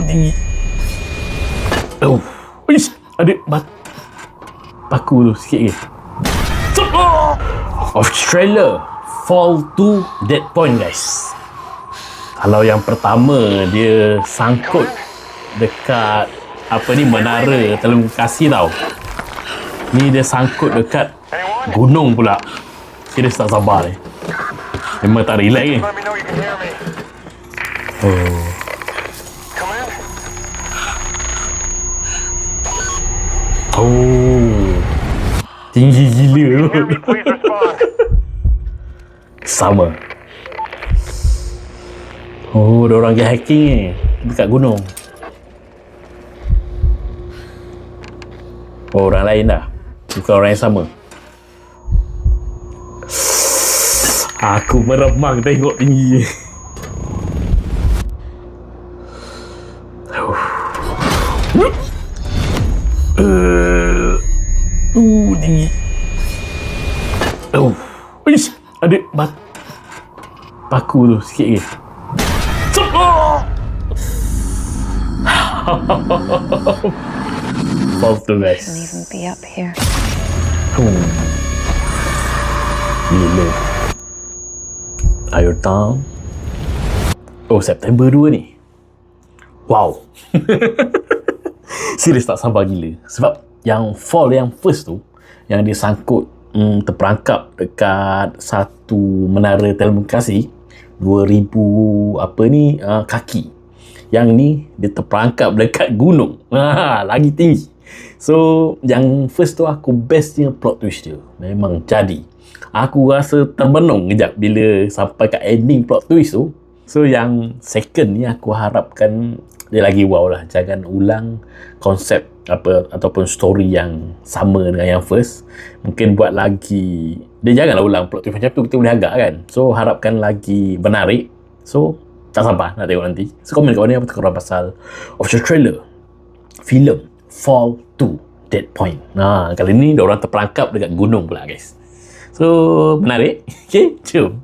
Tinggi. Ish, ada paku tu sikit ke. Australia fall to dead point, guys. Kalau yang pertama dia sangkut dekat menara telekomunikasi tau. Ni dia sangkut dekat gunung pula. Serius tak sabar ni. Memang tak relax ni. Tinggi gila tu. Sama. Ada orang pergi hiking ni dekat gunung. Orang lain dah. Bukan orang yang sama. Aku meremang tengok tinggi. Tinggi. Ish, ada paku tu sikit ke. Fall tu, guys. Shouldn't even be up here. Gila. Akhir tahun. September 2 ni. Wow. Serius tak sabar gila. Sebab yang fall yang first tu, yang dia sangkut terperangkap dekat satu menara telekomunikasi 2000 kaki. Yang ni dia terperangkap dekat gunung. Lagi tinggi. So yang first tu aku bestnya plot twist dia. Memang jadi. Aku rasa termenung kejap bila sampai kat ending plot twist tu. So yang second ni aku harapkan dia lagi wow lah. Jangan ulang konsep ataupun story yang sama dengan yang first. Mungkin buat lagi, dia janganlah ulang plot twist macam tu, kita boleh agak kan. So harapkan lagi menarik. So tak sabar nak tengok nanti. So komen kat bawah ni apa korang pasal official trailer filem Fall to Dead Point. Kali ni diorang terperangkap dekat gunung pula, guys. So menarik. Okay, jom